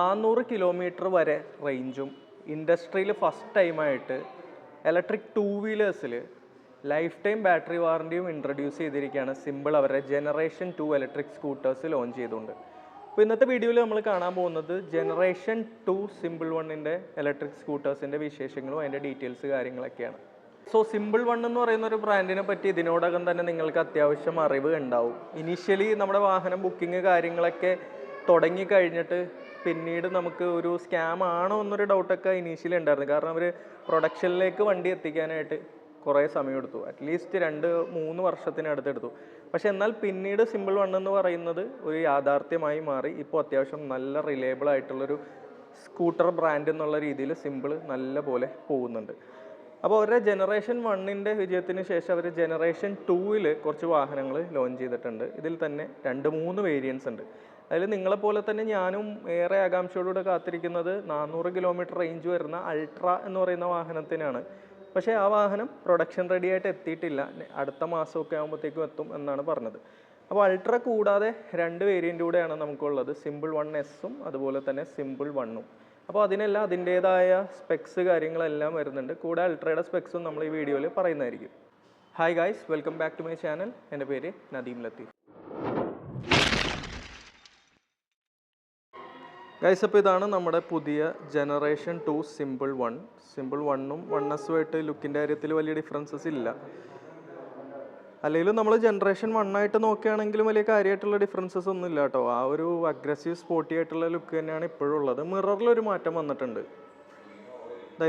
400 kilometre വരെ റേഞ്ചും ഇൻഡസ്ട്രിയിൽ ഫസ്റ്റ് ടൈമായിട്ട് ഇലക്ട്രിക് 2 വീലേഴ്സിൽ ലൈഫ് ടൈം ബാറ്ററി വാറണ്ടിയും ഇൻട്രൊഡ്യൂസ് ചെയ്തിരിക്കുകയാണ് സിമ്പിൾ അവരുടെ ജനറേഷൻ 2 ഇലക്ട്രിക് സ്കൂട്ടേഴ്സ് ലോഞ്ച് ചെയ്തുകൊണ്ട്. അപ്പോൾ ഇന്നത്തെ വീഡിയോയിൽ നമ്മൾ കാണാൻ പോകുന്നത് ജനറേഷൻ 2 സിമ്പിൾ വണ്ണിൻ്റെ ഇലക്ട്രിക് സ്കൂട്ടേഴ്സിൻ്റെ വിശേഷങ്ങളും അതിൻ്റെ ഡീറ്റെയിൽസ് കാര്യങ്ങളൊക്കെയാണ്. സോ സിമ്പിൾ വൺ എന്ന് പറയുന്ന ഒരു ബ്രാൻഡിനെ പറ്റി ഇതിനോടകം തന്നെ നിങ്ങൾക്ക് അത്യാവശ്യം അറിവ് ഉണ്ടാവും. ഇനീഷ്യലി നമ്മുടെ വാഹനം ബുക്കിംഗ് കാര്യങ്ങളൊക്കെ തുടങ്ങിക്കഴിഞ്ഞിട്ട് പിന്നീട് നമുക്ക് ഒരു സ്കാം ആണോ എന്നൊരു ഡൗട്ടൊക്കെ ഇനീഷ്യലി ഉണ്ടായിരുന്നു. കാരണം അവർ പ്രൊഡക്ഷനിലേക്ക് വണ്ടി എത്തിക്കാനായിട്ട് കുറേ സമയമെടുത്തു, അറ്റ്ലീസ്റ്റ് 2-3 വർഷത്തിനടുത്തെടുത്തു. പക്ഷെ എന്നാൽ പിന്നീട് സിമ്പിൾ വൺ എന്ന് പറയുന്നത് ഒരു യാഥാർത്ഥ്യമായി മാറി. ഇപ്പോൾ അത്യാവശ്യം നല്ല റിലയബിൾ ആയിട്ടുള്ളൊരു സ്കൂട്ടർ ബ്രാൻഡ് എന്നുള്ള രീതിയിൽ സിമ്പിൾ നല്ല പോലെ പോകുന്നുണ്ട്. അപ്പോൾ അവരുടെ ജനറേഷൻ 1ൻ്റെ വിജയത്തിന് ശേഷം അവർ ജനറേഷൻ 2ൽ കുറച്ച് വാഹനങ്ങൾ ലോഞ്ച് ചെയ്തിട്ടുണ്ട്. ഇതിൽ തന്നെ 2-3 വേരിയൻസ് ഉണ്ട്. അതിൽ നിങ്ങളെപ്പോലെ തന്നെ ഞാനും ഏറെ ആകാംക്ഷയോടുകൂടെ കാത്തിരിക്കുന്നത് 400 കിലോമീറ്റർ റേഞ്ച് വരുന്ന അൾട്ര എന്ന് പറയുന്ന വാഹനത്തിനാണ്. പക്ഷേ ആ വാഹനം പ്രൊഡക്ഷൻ റെഡി ആയിട്ട് എത്തിയിട്ടില്ല, അടുത്ത മാസമൊക്കെ ആകുമ്പോഴത്തേക്കും എത്തും എന്നാണ് പറഞ്ഞത്. അപ്പോൾ അൾട്ര കൂടാതെ 2 വേരിയൻ്റ് കൂടെയാണ് നമുക്കുള്ളത്, സിമ്പിൾ 1S അതുപോലെ തന്നെ സിമ്പിൾ 1. അപ്പോൾ അതിനെല്ലാം അതിൻ്റേതായ സ്പെക്സ് കാര്യങ്ങളെല്ലാം വരുന്നുണ്ട്. കൂടെ അൾട്രയുടെ സ്പെക്സും നമ്മൾ ഈ വീഡിയോയിൽ പറയുന്നതായിരിക്കും. Hi guys, welcome back to my channel. എൻ്റെ പേര് നദീം ലത്തീഫ്. ഗൈസ്, അപ്പോൾ ഇതാണ് നമ്മുടെ പുതിയ ജനറേഷൻ 2 സിമ്പിൾ 1. സിമ്പിൾ 1ഉം 1Sമായിട്ട് ലുക്കിൻ്റെ കാര്യത്തിൽ വലിയ ഡിഫറൻസസ് ഇല്ല. അല്ലെങ്കിലും നമ്മൾ ജനറേഷൻ 1 ആയിട്ട് നോക്കുകയാണെങ്കിലും വലിയ കാര്യമായിട്ടുള്ള ഡിഫറൻസസ് ഒന്നും ഇല്ല കേട്ടോ. ആ ഒരു അഗ്രസീവ് സ്പോർട്ടി ആയിട്ടുള്ള ലുക്ക് തന്നെയാണ് ഇപ്പോഴും ഉള്ളത്. മിററിലൊരു മാറ്റം വന്നിട്ടുണ്ട്.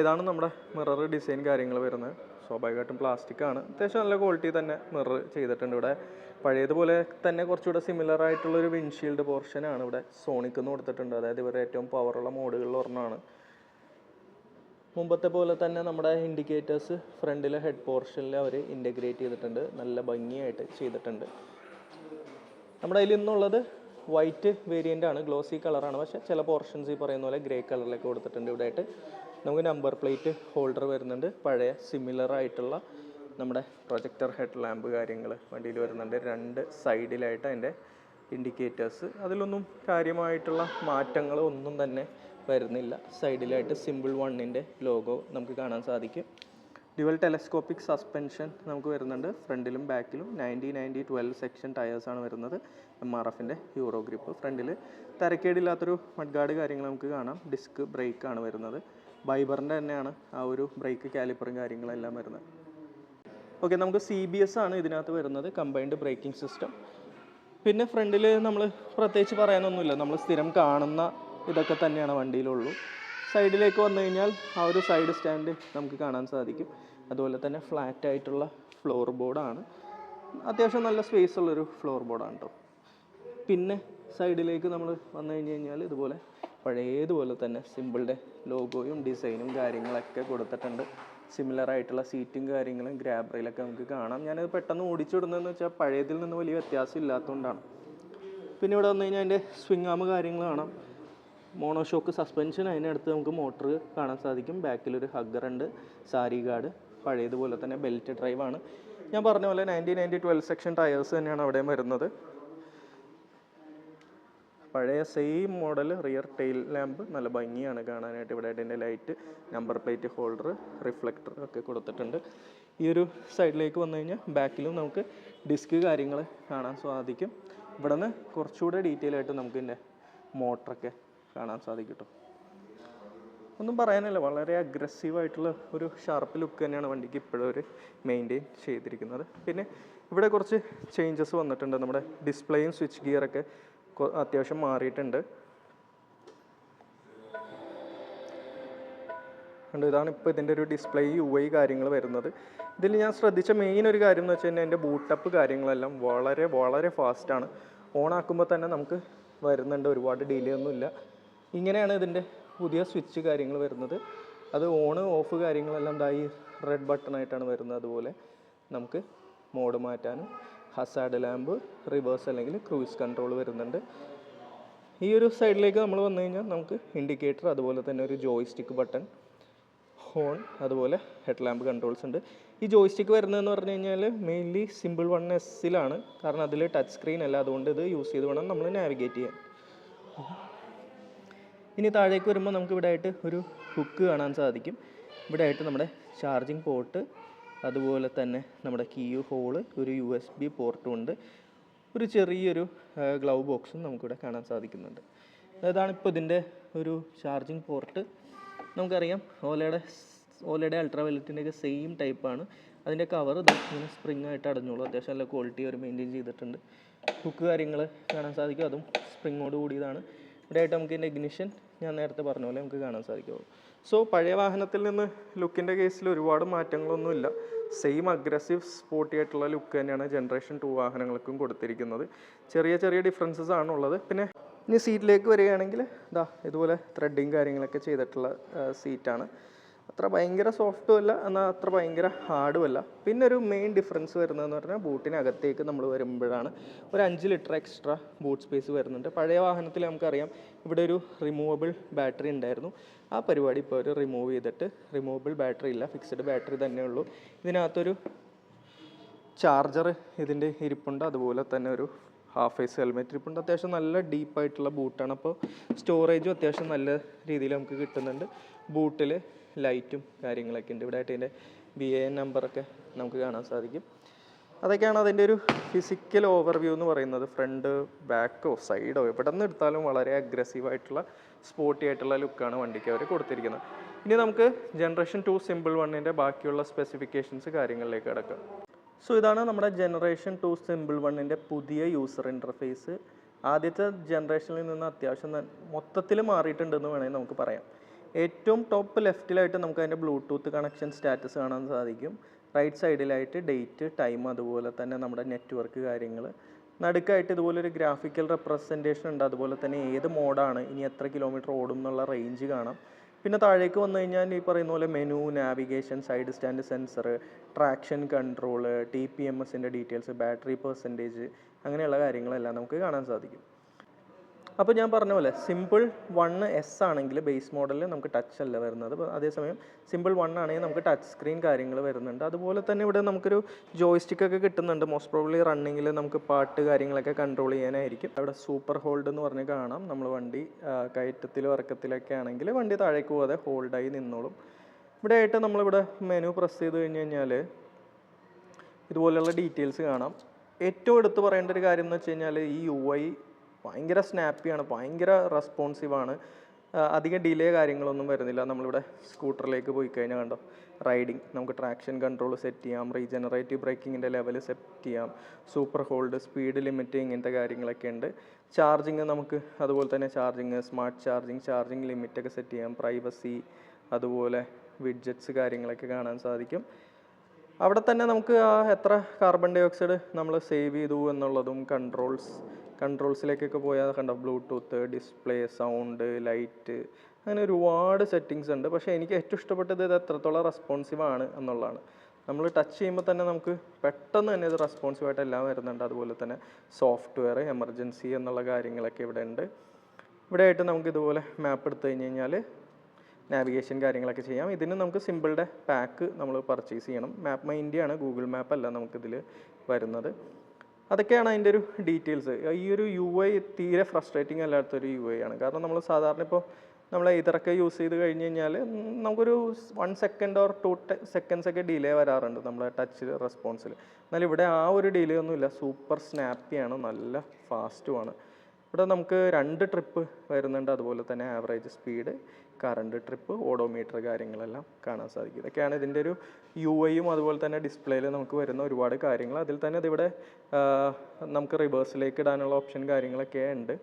ഇതാണ് നമ്മുടെ മിറർ ഡിസൈൻ കാര്യങ്ങൾ വരുന്നത്. സ്വാഭാവികമായിട്ടും പ്ലാസ്റ്റിക് ആണ്, അത്യാവശ്യം നല്ല ക്വാളിറ്റി തന്നെ മിറർ ചെയ്തിട്ടുണ്ട്. ഇവിടെ പഴയതുപോലെ തന്നെ കുറച്ചുകൂടെ സിമിലർ ആയിട്ടുള്ളൊരു വിൻഷീൽഡ് പോർഷനാണ് ഇവിടെ സോണിക് എന്ന് കൊടുത്തിട്ടുണ്ട്. അതായത് ഇവരുടെ ഏറ്റവും പവറുള്ള മോഡുകളിൽ ഒരെണ്ണമാണ്. മുമ്പത്തെ പോലെ തന്നെ നമ്മുടെ ഇൻഡിക്കേറ്റേഴ്സ് ഫ്രണ്ടിലെ ഹെഡ് പോർഷനിൽ അവർ ഇൻ്റഗ്രേറ്റ് ചെയ്തിട്ടുണ്ട്, നല്ല ഭംഗിയായിട്ട് ചെയ്തിട്ടുണ്ട്. നമ്മുടെ അതിൽ ഇന്നുള്ളത് വൈറ്റ് വേരിയൻ്റ് ആണ്, ഗ്ലോസി കളറാണ്. പക്ഷേ ചില പോർഷൻസ് ഈ പറയുന്ന പോലെ ഗ്രേ കളറിലേക്ക് കൊടുത്തിട്ടുണ്ട്. ഇവിടെ ആയിട്ട് നമുക്ക് നമ്പർ പ്ലേറ്റ് ഹോൾഡർ വരുന്നുണ്ട്. പഴയ സിമിലർ ആയിട്ടുള്ള നമ്മുടെ പ്രൊജക്ടർ ഹെഡ് ലാമ്പ് കാര്യങ്ങൾ വണ്ടിയിൽ വരുന്നുണ്ട്. 2 സൈഡിലായിട്ട് അതിൻ്റെ ഇൻഡിക്കേറ്റേഴ്സ്, അതിലൊന്നും കാര്യമായിട്ടുള്ള മാറ്റങ്ങൾ ഒന്നും തന്നെ വരുന്നില്ല. സൈഡിലായിട്ട് സിമ്പിൾ 1ൻ്റെ ലോഗോ നമുക്ക് കാണാൻ സാധിക്കും. ഡ്യുവൽ ടെലസ്കോപ്പിക് സസ്പെൻഷൻ നമുക്ക് വരുന്നുണ്ട്. ഫ്രണ്ടിലും ബാക്കിലും 90-90-12 സെക്ഷൻ ടയേഴ്സാണ് വരുന്നത്. MRFൻ്റെ യൂറോ ഗ്രിപ്പ്. ഫ്രണ്ടിൽ തരക്കേടില്ലാത്തൊരു മഡ്ഗാർഡ് കാര്യങ്ങൾ നമുക്ക് കാണാം. ഡിസ്ക് ബ്രേക്കാണ് വരുന്നത്. ബൈബറിൻ്റെ തന്നെയാണ് ആ ഒരു ബ്രേക്ക് കാലിപ്പറും കാര്യങ്ങളെല്ലാം വരുന്നത്. ഓക്കെ, നമുക്ക് CBS ആണ് ഇതിനകത്ത് വരുന്നത്, കമ്പൈൻഡ് ബ്രേക്കിംഗ് സിസ്റ്റം. പിന്നെ ഫ്രണ്ടിൽ നമ്മൾ പ്രത്യേകിച്ച് പറയാനൊന്നുമില്ല, നമ്മൾ സ്ഥിരം കാണുന്ന ഇതൊക്കെ തന്നെയാണ് വണ്ടിയിലുള്ളൂ. സൈഡിലേക്ക് വന്നു കഴിഞ്ഞാൽ ആ ഒരു സൈഡ് സ്റ്റാൻഡ് നമുക്ക് കാണാൻ സാധിക്കും. അതുപോലെ തന്നെ ഫ്ലാറ്റ് ആയിട്ടുള്ള ഫ്ലോർ ബോർഡാണ്, അത്യാവശ്യം നല്ല സ്പേസ് ഉള്ളൊരു ഫ്ലോർ ബോർഡാണ് കേട്ടോ. പിന്നെ സൈഡിലേക്ക് നമ്മൾ വന്നു കഴിഞ്ഞാൽ ഇതുപോലെ പഴയതുപോലെ തന്നെ സിമ്പിളുടെ ലോഗോയും ഡിസൈനും കാര്യങ്ങളൊക്കെ കൊടുത്തിട്ടുണ്ട്. സിമിലർ ആയിട്ടുള്ള സീറ്റും കാര്യങ്ങളും ഗ്രാബ് റെയിലൊക്കെ നമുക്ക് കാണാം. ഞാനത് പെട്ടെന്ന് ഓടിച്ചിടുന്നതെന്ന് വെച്ചാൽ പഴയതിൽ നിന്ന് വലിയ വ്യത്യാസം ഇല്ലാത്തതുകൊണ്ടാണ്. പിന്നെ ഇവിടെ വന്നു കഴിഞ്ഞാൽ അതിൻ്റെ സ്വിങ് ആം കാര്യങ്ങൾ കാണാം. മോണോഷോക്ക് സസ്പെൻഷൻ, അതിനടുത്ത് നമുക്ക് മോട്ടർ കാണാൻ സാധിക്കും. ബാക്കിലൊരു ഹഗ്ഗർ ഉണ്ട്, സാരി ഗാർഡ്, പഴയതുപോലെ തന്നെ ബെൽറ്റ് ഡ്രൈവാണ്. ഞാൻ പറഞ്ഞ പോലെ 90-90-12 സെക്ഷൻ ടയേഴ്സ് തന്നെയാണ് അവിടെ വരുന്നത്. പഴയ same model rear tail lamp, നല്ല ഭംഗിയാണ് കാണാനായിട്ട്. ഇവിടെ അതിൻ്റെ light, number plate holder, reflector ഒക്കെ കൊടുത്തിട്ടുണ്ട്. ഈ ഒരു സൈഡിലേക്ക് വന്നു കഴിഞ്ഞാൽ ബാക്കിലും നമുക്ക് ഡിസ്ക് കാര്യങ്ങൾ കാണാൻ സാധിക്കും. ഇവിടെ നിന്ന് കുറച്ചുകൂടെ ഡീറ്റെയിൽ ആയിട്ട് നമുക്ക് ഇതിൻ്റെ മോട്ടറൊക്കെ കാണാൻ സാധിക്കും കേട്ടോ. ഒന്നും പറയാനല്ല, വളരെ അഗ്രസീവായിട്ടുള്ള ഒരു ഷാർപ്പ് ലുക്ക് തന്നെയാണ് വണ്ടിക്ക് ഇപ്പോഴും ഒരു മെയിൻറ്റെയിൻ ചെയ്തിരിക്കുന്നത്. പിന്നെ ഇവിടെ കുറച്ച് ചേഞ്ചസ് വന്നിട്ടുണ്ട്. നമ്മുടെ ഡിസ്പ്ലേയും സ്വിച്ച് ഗിയറൊക്കെ അത്യാവശ്യം മാറിയിട്ടുണ്ട്. ഇതാണ് ഇപ്പോൾ ഇതിൻ്റെ ഒരു ഡിസ്പ്ലേ UI കാര്യങ്ങൾ വരുന്നത്. ഇതിൽ ഞാൻ ശ്രദ്ധിച്ച മെയിൻ ഒരു കാര്യം എന്ന് വെച്ച് കഴിഞ്ഞാൽ എൻ്റെ ബൂട്ടപ്പ് കാര്യങ്ങളെല്ലാം വളരെ വളരെ ഫാസ്റ്റാണ്. ഓണാക്കുമ്പോൾ തന്നെ നമുക്ക് വരുന്നുണ്ട്, ഒരുപാട് ഡിലേ ഒന്നുമില്ല. ഇങ്ങനെയാണ് ഇതിൻ്റെ പുതിയ സ്വിച്ച് കാര്യങ്ങൾ വരുന്നത്. അത് ഓണ് ഓഫ് കാര്യങ്ങളെല്ലാം ഈ റെഡ് ബട്ടണായിട്ടാണ് വരുന്നത്. അതുപോലെ നമുക്ക് മോഡ് മാറ്റാനും ഹസാർഡ് ലാമ്പ്, റിവേഴ്സ് അല്ലെങ്കിൽ ക്രൂയിസ് കൺട്രോൾ വരുന്നുണ്ട്. ഈ ഒരു സൈഡിലേക്ക് നമ്മൾ വന്നു കഴിഞ്ഞാൽ നമുക്ക് ഇൻഡിക്കേറ്റർ, അതുപോലെ തന്നെ ഒരു ജോയ്സ്റ്റിക്ക് ബട്ടൺ, ഹോൺ, അതുപോലെ ഹെഡ് ലാമ്പ് കൺട്രോൾസ് ഉണ്ട്. ഈ ജോയ്സ്റ്റിക്ക് വരുന്നതെന്ന് പറഞ്ഞു കഴിഞ്ഞാൽ മെയിൻലി സിമ്പിൾ 1Sലാണ്, കാരണം അതിൽ ടച്ച് സ്ക്രീൻ അല്ല. അതുകൊണ്ട് ഇത് യൂസ് ചെയ്ത് വേണം നമ്മൾ നാവിഗേറ്റ് ചെയ്യാൻ. ഇനി താഴേക്ക് വരുമ്പോൾ നമുക്ക് ഇവിടെ ആയിട്ട് ഒരു ഹുക്ക് കാണാൻ സാധിക്കും. ഇവിടെ ആയിട്ട് നമ്മുടെ ചാർജിങ് പോർട്ട്, അതുപോലെ തന്നെ നമ്മുടെ കീ ഹോള്, ഒരു USB പോർട്ടും ഉണ്ട്. ഒരു ചെറിയൊരു ഗ്ലൗ ബോക്സും നമുക്കിവിടെ കാണാൻ സാധിക്കുന്നുണ്ട്. അതാണ് ഇപ്പോൾ ഇതിൻ്റെ ഒരു ചാർജിങ് പോർട്ട്. നമുക്കറിയാം ഓലയുടെ അൾട്രാ വയലറ്റിൻ്റെയൊക്കെ സെയിം ടൈപ്പാണ്. അതിൻ്റെ കവർ ഇങ്ങനെ സ്പ്രിങ് ആയിട്ട് അടഞ്ഞോളൂ. അത്യാവശ്യം നല്ല ക്വാളിറ്റി അവർ മെയിൻറ്റെയിൻ ചെയ്തിട്ടുണ്ട്. ഹുക്ക് കാര്യങ്ങൾ കാണാൻ സാധിക്കും, അതും സ്പ്രിങ്ങോട് കൂടിയതാണ്. ഇവിടെ ആയിട്ട് നമുക്ക് ഇതിൻ്റെ ഇഗ്നിഷൻ ഞാൻ നേരത്തെ പറഞ്ഞ പോലെ നമുക്ക് കാണാൻ സാധിക്കുള്ളൂ. സോ പഴയ വാഹനത്തിൽ നിന്ന് ലുക്കിൻ്റെ കേസിൽ ഒരുപാട് മാറ്റങ്ങളൊന്നുമില്ല. സെയിം അഗ്രസീവ് സ്പോർട്ടി ആയിട്ടുള്ള ലുക്ക് തന്നെയാണ് ജനറേഷൻ 2 വാഹനങ്ങൾക്കും കൊടുത്തിരിക്കുന്നത്. ചെറിയ ചെറിയ ഡിഫറൻസസ് ആണുള്ളത്. പിന്നെ ഇനി സീറ്റിലേക്ക് വരികയാണെങ്കിൽ ഇതുപോലെ ത്രെഡിങ് കാര്യങ്ങളൊക്കെ ചെയ്തിട്ടുള്ള സീറ്റാണ്. അത്ര ഭയങ്കര സോഫ്റ്റും അല്ല, എന്നാൽ അത്ര ഭയങ്കര ഹാർഡും അല്ല. പിന്നെ ഒരു മെയിൻ ഡിഫറൻസ് വരുന്നതെന്ന് പറഞ്ഞാൽ ബൂട്ടിനകത്തേക്ക് നമ്മൾ വരുമ്പോഴാണ് ഒരു 5 ലിറ്റർ എക്സ്ട്രാ ബൂട്ട് സ്പേസ് വരുന്നുണ്ട്. പഴയ വാഹനത്തിൽ നമുക്കറിയാം ഇവിടെ ഒരു റിമൂവബിൾ ബാറ്ററി ഉണ്ടായിരുന്നു. ആ പരിപാടി ഇപ്പോൾ ഒരു റിമൂവ് ചെയ്തിട്ട് റിമൂവബിൾ ബാറ്ററി ഇല്ല, ഫിക്സഡ് ബാറ്ററി തന്നെയുള്ളൂ. ഇതിനകത്തൊരു ചാർജർ ഇതിൻ്റെ ഇരിപ്പുണ്ട്, അതുപോലെ തന്നെ ഒരു ഹാഫ് ഫേസ് ഹെൽമെറ്റ് ഇരിപ്പുണ്ട്. അത്യാവശ്യം നല്ല ഡീപ്പായിട്ടുള്ള ബൂട്ടാണ്. അപ്പോൾ സ്റ്റോറേജും അത്യാവശ്യം നല്ല രീതിയിൽ നമുക്ക് കിട്ടുന്നുണ്ട്. ബൂട്ടിൽ ലൈറ്റും കാര്യങ്ങളൊക്കെ ഉണ്ട്. ഇവിടെ ആയിട്ട് ഇതിൻ്റെ BAN നമ്പറൊക്കെ നമുക്ക് കാണാൻ സാധിക്കും. അതൊക്കെയാണ് അതിൻ്റെ ഒരു ഫിസിക്കൽ ഓവർവ്യൂ എന്ന് പറയുന്നത്. ഫ്രണ്ട്, ബാക്കോ സൈഡോ എവിടെ നിന്ന് എടുത്താലും വളരെ അഗ്രസീവായിട്ടുള്ള സ്പോർട്ടി ആയിട്ടുള്ള ലുക്കാണ് വണ്ടിക്ക് അവർ കൊടുത്തിരിക്കുന്നത്. ഇനി നമുക്ക് ജനറേഷൻ 2 സിമ്പിൾ 1ൻ്റെ ബാക്കിയുള്ള സ്പെസിഫിക്കേഷൻസ് കാര്യങ്ങളിലേക്ക് കിടക്കാം. സോ ഇതാണ് നമ്മുടെ ജനറേഷൻ 2 സിമ്പിൾ 1ൻ്റെ പുതിയ യൂസർ ഇൻ്റർഫേസ്. ആദ്യത്തെ ജനറേഷനിൽ നിന്ന് അത്യാവശ്യം മൊത്തത്തിൽ മാറിയിട്ടുണ്ടെന്ന് വേണമെങ്കിൽ നമുക്ക് പറയാം. ഏറ്റവും ടോപ്പ് ലെഫ്റ്റിലായിട്ട് നമുക്ക് അതിൻ്റെ ബ്ലൂടൂത്ത് കണക്ഷൻ സ്റ്റാറ്റസ് കാണാൻ സാധിക്കും. റൈറ്റ് സൈഡിലായിട്ട് ഡേറ്റ്, ടൈം, അതുപോലെ തന്നെ നമ്മുടെ നെറ്റ്വർക്ക് കാര്യങ്ങൾ. നടുക്കായിട്ട് ഇതുപോലൊരു ഗ്രാഫിക്കൽ റെപ്രസെൻറ്റേഷൻ ഉണ്ട്. അതുപോലെ തന്നെ ഏത് മോഡാണ്, ഇനി എത്ര കിലോമീറ്റർ ഓടും എന്നുള്ള റേഞ്ച് കാണാം. പിന്നെ താഴേക്ക് വന്നു കഴിഞ്ഞാൽ ഈ പറയുന്ന പോലെ menu, navigation, side stand sensor, traction control, TPMSൻ്റെ ഡീറ്റെയിൽസ്, ബാറ്ററി പെർസെൻറ്റേജ്, അങ്ങനെയുള്ള കാര്യങ്ങളെല്ലാം നമുക്ക് കാണാൻ സാധിക്കും. അപ്പോൾ ഞാൻ പറഞ്ഞ പോലെ സിമ്പിൾ 1S ആണെങ്കിൽ ബേസ് മോഡലിൽ നമുക്ക് ടച്ച് അല്ല വരുന്നത്. അതേസമയം സിമ്പിൾ 1 ആണെങ്കിൽ നമുക്ക് ടച്ച് സ്ക്രീൻ കാര്യങ്ങൾ വരുന്നുണ്ട്. അതുപോലെ തന്നെ ഇവിടെ നമുക്കൊരു ജോയ്സ്റ്റിക് ഒക്കെ കിട്ടുന്നുണ്ട്. മോസ്റ്റ് പ്രോബ്ലി റണ്ണിങ്ങിൽ നമുക്ക് പാട്ട് കാര്യങ്ങളൊക്കെ കൺട്രോൾ ചെയ്യാനായിരിക്കും. അവിടെ സൂപ്പർ ഹോൾഡ് എന്ന് പറഞ്ഞ് കാണാം. നമ്മൾ വണ്ടി കയറ്റത്തിലും ഇറക്കത്തിലൊക്കെ ആണെങ്കിൽ വണ്ടി താഴേക്ക് പോകാതെ ഹോൾഡായി നിന്നോളും. ഇവിടെ ആയിട്ട് നമ്മളിവിടെ മെനു പ്രസ് ചെയ്ത് കഴിഞ്ഞ് കഴിഞ്ഞാൽ ഇതുപോലെയുള്ള ഡീറ്റെയിൽസ് കാണാം. ഏറ്റവും എടുത്ത് പറയേണ്ട ഒരു കാര്യം എന്ന് വെച്ച് കഴിഞ്ഞാൽ ഈ UI ഭയങ്കര സ്നാപ്പിയാണ്, ഭയങ്കര റെസ്പോൺസീവാണ്. അധികം ഡിലേ കാര്യങ്ങളൊന്നും വരുന്നില്ല. നമ്മളിവിടെ സ്കൂട്ടറിലേക്ക് പോയി കഴിഞ്ഞാൽ കണ്ടോ, റൈഡിങ് നമുക്ക് ട്രാക്ഷൻ കൺട്രോൾ സെറ്റ് ചെയ്യാം, റീജനറേറ്റീവ് ബ്രേക്കിങ്ങിൻ്റെ ലെവൽ സെറ്റ് ചെയ്യാം, സൂപ്പർ ഹോൾഡ്, സ്പീഡ് ലിമിറ്റ്, ഇങ്ങനത്തെ കാര്യങ്ങളൊക്കെ ഉണ്ട്. ചാർജിങ് നമുക്ക് അതുപോലെ തന്നെ സ്മാർട്ട് ചാർജിങ് ലിമിറ്റൊക്കെ സെറ്റ് ചെയ്യാം. പ്രൈവസി, അതുപോലെ വിഡ്ജറ്റ്സ് കാര്യങ്ങളൊക്കെ കാണാൻ സാധിക്കും. അവിടെ തന്നെ നമുക്ക് എത്ര കാർബൺ ഡൈ ഓക്സൈഡ് നമ്മൾ സേവ് ചെയ്തു എന്നുള്ളതും കൺട്രോൾസിലേക്കൊക്കെ പോയാൽ കണ്ടോ, ബ്ലൂടൂത്ത്, ഡിസ്പ്ലേ, സൗണ്ട്, ലൈറ്റ്, അങ്ങനെ ഒരുപാട് സെറ്റിങ്സ് ഉണ്ട്. പക്ഷേ എനിക്ക് ഏറ്റവും ഇഷ്ടപ്പെട്ടത് ഇത് എത്രത്തോളം റെസ്പോൺസീവ് ആണ് എന്നുള്ളതാണ്. നമ്മൾ ടച്ച് ചെയ്യുമ്പോൾ തന്നെ നമുക്ക് പെട്ടെന്ന് തന്നെ ഇത് റെസ്പോൺസീവായിട്ട് എല്ലാം വരുന്നുണ്ട്. അതുപോലെ തന്നെ സോഫ്റ്റ്വെയർ, എമർജൻസി എന്നുള്ള കാര്യങ്ങളൊക്കെ ഇവിടെ ഉണ്ട്. ഇവിടെ ആയിട്ട് നമുക്ക് ഇതുപോലെ മാപ്പ് എടുത്തു കഴിഞ്ഞ് കഴിഞ്ഞാൽ നാവിഗേഷൻ കാര്യങ്ങളൊക്കെ ചെയ്യാം. ഇതിന് നമുക്ക് സിമ്പിളുടെ പാക്ക് നമ്മൾ പർച്ചേസ് ചെയ്യണം. മാപ്പ് മൈ ഇന്ത്യ ആണ്, ഗൂഗിൾ മാപ്പ് അല്ല നമുക്കിതിൽ വരുന്നത്. അതൊക്കെയാണ് അതിൻ്റെ ഒരു ഡീറ്റെയിൽസ്. ഈ ഒരു UI തീരെ ഫ്രസ്ട്രേറ്റിംഗ് അല്ലാത്തൊരു UI ആണ്. കാരണം നമ്മൾ സാധാരണ ഇപ്പോൾ നമ്മൾ ഇതൊക്കെ യൂസ് ചെയ്ത് കഴിഞ്ഞ് കഴിഞ്ഞാൽ നമുക്കൊരു 1 സെക്കൻഡ് ഓർ 2 സെക്കൻഡ്സ് ഒക്കെ ഡിലേ വരാറുണ്ട് നമ്മളെ ടച്ച് റെസ്പോൺസിൽ. എന്നാൽ ഇവിടെ ആ ഒരു ഡിലേ ഒന്നുമില്ല. സൂപ്പർ സ്നാപ്പിയാണ്, നല്ല ഫാസ്റ്റുമാണ്. ഇവിടെ നമുക്ക് 2 ട്രിപ്പ് വരുന്നുണ്ട്. അതുപോലെ തന്നെ average speed, current trip, odometer കാര്യങ്ങളെല്ലാം കാണാൻ സാധിക്കും. ഇതൊക്കെയാണ് ഇതിൻ്റെ ഒരു UIയും അതുപോലെ തന്നെ ഡിസ്പ്ലേയിൽ നമുക്ക് വരുന്ന ഒരുപാട് കാര്യങ്ങൾ. അതിൽ തന്നെ ഇതിവിടെ നമുക്ക് റിവേഴ്സിലേക്ക് ഇടാനുള്ള ഓപ്ഷൻ കാര്യങ്ങളൊക്കെ ഉണ്ട്.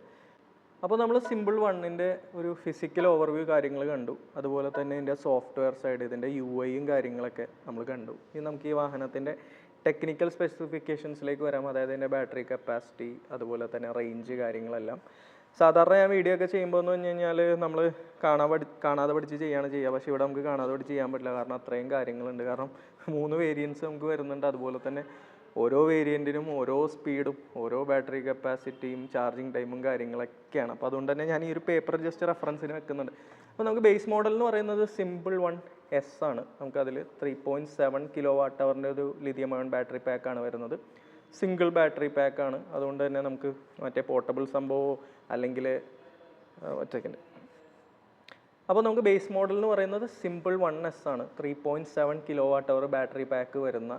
അപ്പോൾ നമ്മൾ സിമ്പിൾ 1ൻ്റെ ഒരു ഫിസിക്കൽ ഓവർവ്യൂ കാര്യങ്ങൾ കണ്ടു. അതുപോലെ തന്നെ ഇതിൻ്റെ സോഫ്റ്റ്വെയർ സൈഡ്, ഇതിൻ്റെ UIയും കാര്യങ്ങളൊക്കെ നമ്മൾ കണ്ടു. ഇനി നമുക്ക് ഈ വാഹനത്തിൻ്റെ ടെക്നിക്കൽ സ്പെസിഫിക്കേഷൻസിലേക്ക് വരാം. അതായത് ഇതിൻ്റെ ബാറ്ററി കപ്പാസിറ്റി, അതുപോലെ തന്നെ റേഞ്ച് കാര്യങ്ങളെല്ലാം. സാധാരണ ഞാൻ വീഡിയോ ഒക്കെ ചെയ്യുമ്പോൾ എന്ന് പറഞ്ഞു കഴിഞ്ഞാൽ നമ്മൾ കാണാതെ പഠിച്ച് ചെയ്യുക. പക്ഷേ ഇവിടെ നമുക്ക് കാണാതെ പഠിച്ച് ചെയ്യാൻ പറ്റില്ല. കാരണം അത്രയും കാര്യങ്ങളുണ്ട്. കാരണം 3 വേരിയൻസ് നമുക്ക് വരുന്നുണ്ട്. അതുപോലെ തന്നെ ഓരോ വേരിയൻറ്റിനും ഓരോ സ്പീഡും, ഓരോ ബാറ്ററി കപ്പാസിറ്റിയും, ചാർജിങ് ടൈമും കാര്യങ്ങളൊക്കെയാണ്. അപ്പോൾ അതുകൊണ്ട് തന്നെ ഞാൻ ഈ ഒരു പേപ്പർ ജസ്റ്റ് റെഫറൻസിന് വെക്കുന്നുണ്ട്. അപ്പോൾ നമുക്ക് ബേസ് മോഡൽ എന്ന് പറയുന്നത് സിമ്പിൾ 1S ആണ്. നമുക്കതിൽ 3.7 kWh ഒരു ലിഥിയം അയൺ ബാറ്ററി പാക്കാണ് വരുന്നത്. സിംഗിൾ ബാറ്ററി പാക്കാണ്. അതുകൊണ്ട് തന്നെ നമുക്ക് മറ്റേ പോർട്ടബിൾ സംഭവമോ അല്ലെങ്കിൽ അപ്പോൾ നമുക്ക് ബേസ് മോഡൽ എന്ന് പറയുന്നത് സിമ്പിൾ 1S ആണ്. 3.7 kWh ബാറ്ററി പാക്ക് വരുന്ന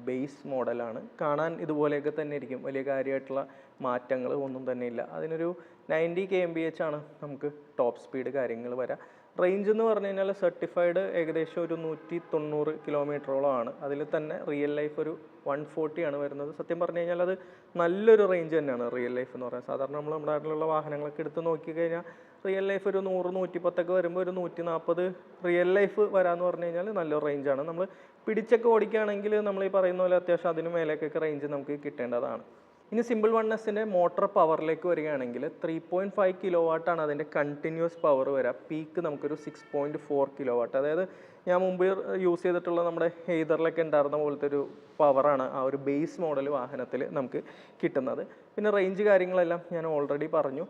ബേസ് മോഡലാണ്. കാണാൻ ഇതുപോലെയൊക്കെ തന്നെ ഇരിക്കും, വലിയ കാര്യമായിട്ടുള്ള മാറ്റങ്ങൾ ഒന്നും തന്നെ ഇല്ല. അതിനൊരു 90 kmph ആണ് നമുക്ക് ടോപ്പ് സ്പീഡ് കാര്യങ്ങൾ വരാം. റേഞ്ച് എന്ന് പറഞ്ഞു കഴിഞ്ഞാൽ സർട്ടിഫൈഡ് ഏകദേശം ഒരു 190 കിലോമീറ്ററോളമാണ്. അതിൽ തന്നെ റിയൽ ലൈഫ് ഒരു 140 ആണ് വരുന്നത്. സത്യം പറഞ്ഞു കഴിഞ്ഞാൽ അത് നല്ലൊരു റേഞ്ച് തന്നെയാണ് റിയൽ ലൈഫ് എന്ന് പറയുന്നത്. സാധാരണ നമ്മൾ നമ്മുടെ നാട്ടിലുള്ള വാഹനങ്ങളൊക്കെ എടുത്ത് നോക്കിക്കഴിഞ്ഞാൽ റിയൽ ലൈഫ് ഒരു 100-110 വരുമ്പോൾ ഒരു 140 റിയൽ ലൈഫ് വരാമെന്ന് പറഞ്ഞു കഴിഞ്ഞാൽ നല്ലൊരു റേഞ്ചാണ്. നമ്മൾ പിടിച്ചൊക്കെ ഓടിക്കുകയാണെങ്കിൽ നമ്മൾ ഈ പറയുന്ന പോലെ അത്യാവശ്യം അതിന് മേലേക്കൊക്കെ റേഞ്ച് നമുക്ക് കിട്ടേണ്ടതാണ്. ഇനി സിമ്പിൾ 1Sൻ്റെ മോട്ടർ പവറിലേക്ക് വരികയാണെങ്കിൽ 3.5 kW ആണ് അതിൻ്റെ കണ്ടിന്യൂസ് പവർ വരിക. പീക്ക് നമുക്കൊരു 6.4 kW, അതായത് ഞാൻ മുമ്പ് യൂസ് ചെയ്തിട്ടുള്ള നമ്മുടെ ഹെയ്ദറിലൊക്കെ ഉണ്ടായിരുന്ന പോലത്തെ ഒരു പവറാണ് ആ ഒരു ബേസ് മോഡൽ വാഹനത്തിൽ നമുക്ക് കിട്ടുന്നത്. പിന്നെ റേഞ്ച് കാര്യങ്ങളെല്ലാം ഞാൻ ഓൾറെഡി പറഞ്ഞു.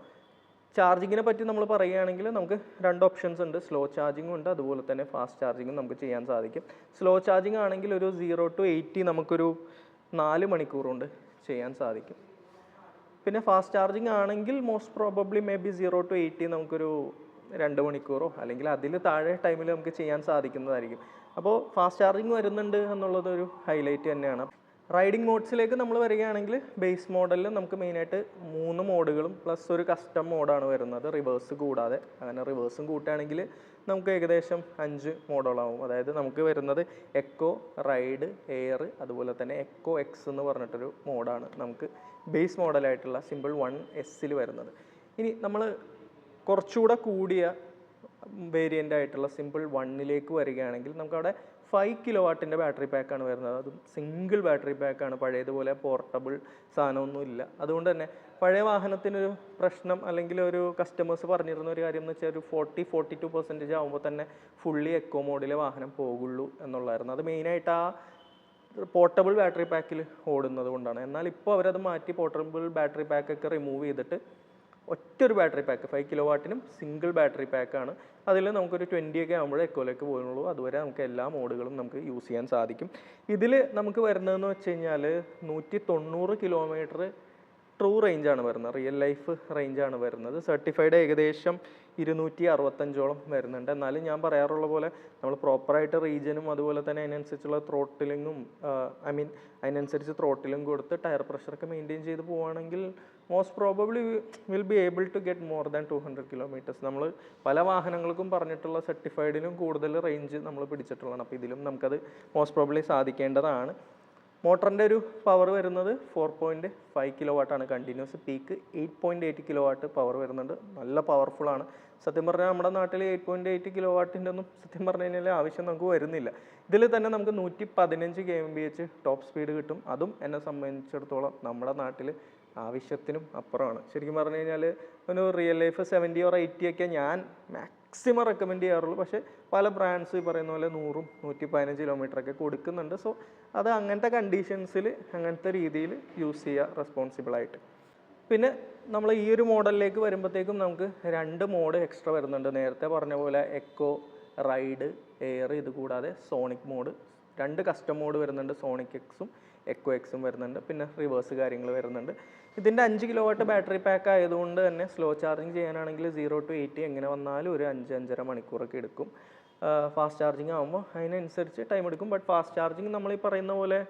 ചാർജിങ്ങിനെ പറ്റി നമ്മൾ പറയുകയാണെങ്കിൽ നമുക്ക് 2 ഓപ്ഷൻസ് ഉണ്ട്. സ്ലോ ചാർജിങ്ങും ഉണ്ട്, അതുപോലെ തന്നെ ഫാസ്റ്റ് ചാർജിങ്ങും നമുക്ക് ചെയ്യാൻ സാധിക്കും. സ്ലോ ചാർജിങ് ആണെങ്കിൽ ഒരു 0 to 80 നമുക്കൊരു 4 മണിക്കൂർ കൊണ്ട് ചെയ്യാൻ സാധിക്കും. പിന്നെ ഫാസ്റ്റ് ചാർജിങ് ആണെങ്കിൽ most probably may be 0 to 80 നമുക്കൊരു 2 മണിക്കൂറോ അല്ലെങ്കിൽ അതിൽ താഴെ ടൈമിൽ നമുക്ക് ചെയ്യാൻ സാധിക്കുന്നതായിരിക്കും. അപ്പോൾ ഫാസ്റ്റ് ചാർജിങ് വരുന്നുണ്ട് എന്നുള്ളത് ഒരു ഹൈലൈറ്റ് തന്നെയാണ്. റൈഡിംഗ് മോഡ്സിലേക്ക് നമ്മൾ വരികയാണെങ്കിൽ ബേസ് മോഡലിൽ നമുക്ക് മെയിനായിട്ട് 3 മോഡുകളും പ്ലസ് ഒരു കസ്റ്റം മോഡാണ് വരുന്നത്, റിവേഴ്സ് കൂടാതെ. അങ്ങനെ റിവേഴ്സും കൂട്ടുകയാണെങ്കിൽ നമുക്ക് ഏകദേശം 5 മോഡുകളാവും. അതായത് നമുക്ക് വരുന്നത് എക്കോ, റൈഡ്, എയർ, അതുപോലെ തന്നെ എക്കോ എക്സ് എന്ന് പറഞ്ഞിട്ടൊരു മോഡാണ് നമുക്ക് ബേസ് മോഡലായിട്ടുള്ള സിമ്പിൾ 1S വരുന്നത്. ഇനി നമ്മൾ കുറച്ചുകൂടെ കൂടിയ വേരിയൻ്റ് ആയിട്ടുള്ള സിമ്പിൾ 1ലേക്ക് വരികയാണെങ്കിൽ നമുക്കവിടെ 5 kW ബാറ്ററി പാക്കാണ് വരുന്നത്. അതും സിംഗിൾ ബാറ്ററി പാക്കാണ്. പഴയതുപോലെ പോർട്ടബിൾ സാധനമൊന്നും ഇല്ല. അതുകൊണ്ട് തന്നെ പഴയ വാഹനത്തിനൊരു പ്രശ്നം അല്ലെങ്കിൽ ഒരു കസ്റ്റമേഴ്സ് പറഞ്ഞിരുന്ന ഒരു കാര്യം എന്ന് വെച്ചാൽ ഒരു 40-42% ആകുമ്പോൾ തന്നെ ഫുള്ളി എക്കോ മോഡിലെ വാഹനം പോകുള്ളൂ എന്നുള്ളതായിരുന്നു. അത് മെയിനായിട്ട് ആ പോർട്ടബിൾ ബാറ്ററി പാക്കിൽ ഓടുന്നത് കൊണ്ടാണ്. എന്നാൽ ഇപ്പോൾ അവരത് മാറ്റി പോർട്ടബിൾ ബാറ്ററി പാക്കൊക്കെ റിമൂവ് ചെയ്തിട്ട് ഒറ്റൊരു battery pack 5 kW single battery പാക്കാണ്. അതിൽ നമുക്കൊരു 20 ഒക്കെ ആകുമ്പോഴേ എക്കോയിലേക്ക് പോകുന്നുള്ളൂ. അതുവരെ നമുക്ക് എല്ലാ മോഡുകളും നമുക്ക് യൂസ് ചെയ്യാൻ സാധിക്കും. ഇതിൽ നമുക്ക് വരുന്നതെന്ന് വെച്ച് കഴിഞ്ഞാൽ 190 കിലോമീറ്റർ ട്രൂ റേഞ്ചാണ് വരുന്നത്, റിയൽ ലൈഫ് റേഞ്ചാണ് വരുന്നത്. സർട്ടിഫൈഡ് ഏകദേശം 265ഓളം വരുന്നുണ്ട്. എന്നാലും ഞാൻ പറയാറുള്ള പോലെ നമ്മൾ പ്രോപ്പറായിട്ട് റീജിയനും അതുപോലെ തന്നെ അതിനനുസരിച്ചുള്ള ത്രോട്ടിലിങ്ങും അതിനനുസരിച്ച് ത്രോട്ടിലും കൊടുത്ത് ടയർ പ്രഷറൊക്കെ മെയിൻറ്റെയിൻ ചെയ്ത് പോവുകയാണെങ്കിൽ most probably will be able to get more than 200 kilometres. നമ്മൾ പല വാഹനങ്ങൾക്കും പറഞ്ഞിട്ടുള്ള സർട്ടിഫൈഡിലും കൂടുതൽ റേഞ്ച് നമ്മൾ പിടിച്ചിട്ടുള്ളതാണ്. അപ്പോൾ ഇതിലും നമുക്കത് മോസ്റ്റ് പ്രോബബ്ലി സാധിക്കേണ്ടതാണ്. മോട്ടറിൻ്റെ ഒരു പവർ വരുന്നത് 4.5 kW ആണ്. കണ്ടിന്യൂസ് പീക്ക് 8.8 kW പവർ വരുന്നുണ്ട്. നല്ല പവർഫുള്ളാണ്. സത്യം പറഞ്ഞാൽ നമ്മുടെ നാട്ടിൽ 8.8 kW ഒന്നും സത്യം പറഞ്ഞു കഴിഞ്ഞാൽ ആവശ്യം നമുക്ക് വരുന്നില്ല. ഇതിൽ തന്നെ നമുക്ക് 115 kmph ടോപ്പ് സ്പീഡ് കിട്ടും. അതും എന്നെ സംബന്ധിച്ചിടത്തോളം നമ്മുടെ നാട്ടിൽ ആവശ്യത്തിനും അപ്പുറമാണ്. ശരിക്കും പറഞ്ഞു കഴിഞ്ഞാൽ ഒരു റിയൽ ലൈഫ് 70 or 80 ഒക്കെ ഞാൻ മാക്സിമം റെക്കമെൻഡ് ചെയ്യാറുള്ളൂ. പക്ഷേ പല ബ്രാൻഡ്സ് പറയുന്ന പോലെ 100-115 കിലോമീറ്ററൊക്കെ കൊടുക്കുന്നുണ്ട്. സോ അത് അങ്ങനത്തെ കണ്ടീഷൻസിൽ അങ്ങനത്തെ രീതിയിൽ യൂസ് ചെയ്യുക റെസ്പോൺസിബിളായിട്ട്. പിന്നെ നമ്മൾ ഈ ഒരു മോഡലിലേക്ക് വരുമ്പോഴത്തേക്കും നമുക്ക് 2 മോഡ് എക്സ്ട്രാ വരുന്നുണ്ട്. നേരത്തെ പറഞ്ഞ പോലെ എക്കോ, റൈഡ്, എയർ, ഇത് കൂടാതെ സോണിക് മോഡ് 2 കസ്റ്റം മോഡ് വരുന്നുണ്ട്. സോണിക് എക്സും എക്കോ എക്സും വരുന്നുണ്ട്. പിന്നെ റിവേഴ്സ് കാര്യങ്ങൾ വരുന്നുണ്ട്. ഇതിൻ്റെ 5 kW ബാറ്ററി പാക്ക് ആയതുകൊണ്ട് തന്നെ സ്ലോ ചാർജിങ് ചെയ്യാനാണെങ്കിൽ 0 to 80 എങ്ങനെ വന്നാലും ഒരു 5-5.5 മണിക്കൂറൊക്കെ എടുക്കും. ഫാസ്റ്റ് ചാർജിങ് ആകുമ്പോൾ അതിനനുസരിച്ച് ടൈം എടുക്കും. ബട്ട് ഫാസ്റ്റ് ചാർജിങ് നമ്മൾ ഈ പറയുന്ന പോലെ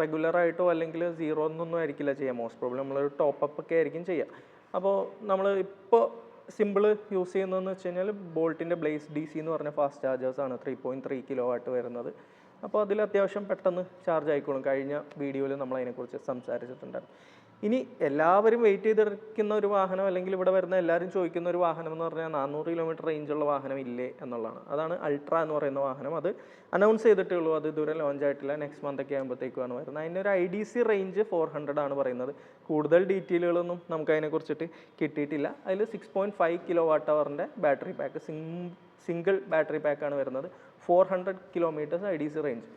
റെഗുലറായിട്ടോ അല്ലെങ്കിൽ 0 എന്നൊന്നും ആയിരിക്കില്ല ചെയ്യുക. മോസ്റ്റ് പ്രോബ്ലം നമ്മളൊരു ടോപ്പ് ഒക്കെ ആയിരിക്കും ചെയ്യുക. അപ്പോൾ നമ്മൾ ഇപ്പോൾ സിമ്പിൾ യൂസ് ചെയ്യുന്നതെന്ന് വെച്ച് കഴിഞ്ഞാൽ ബോൾട്ടിൻ്റെ ബ്ലേസ് DC എന്ന് പറഞ്ഞ ഫാസ്റ്റ് ചാർജേഴ്സാണ് 3.3 kW വരുന്നത്. അപ്പോൾ അതിൽ അത്യാവശ്യം പെട്ടെന്ന് ചാർജ് ആയിക്കോളും. കഴിഞ്ഞ വീഡിയോയിൽ നമ്മൾ അതിനെക്കുറിച്ച് സംസാരിച്ചിട്ടുണ്ടായിരുന്നു. ഇനി എല്ലാവരും വെയിറ്റ് ചെയ്തിരിക്കുന്ന ഒരു വാഹനം അല്ലെങ്കിൽ ഇവിടെ വരുന്ന എല്ലാവരും ചോദിക്കുന്ന ഒരു വാഹനം എന്ന് പറഞ്ഞാൽ 400 കിലോമീറ്റർ റേഞ്ചുള്ള വാഹനം ഇല്ലേ എന്നുള്ളതാണ്. അതാണ് അൾട്ര എന്ന് പറയുന്ന വാഹനം. അത് അനൗൺസ് ചെയ്തിട്ടേ ഉള്ളൂ. അത് ഇതുവരെ ലോഞ്ച് ആയിട്ടില്ല. നെക്സ്റ്റ് മന്ത് ഒക്കെ ആകുമ്പോഴത്തേക്കുമാണ് വരുന്നത്. അതിൻ്റെ ഒരു IDC റേഞ്ച് 400 ആണ് പറയുന്നത്. കൂടുതൽ ഡീറ്റെയിലുകളൊന്നും നമുക്ക് അതിനെക്കുറിച്ചിട്ട് കിട്ടിയിട്ടില്ല. അതിൽ 6.5 kWh battery pack single battery പാക്കാണ് വരുന്നത്. 400 kilometres IDC range.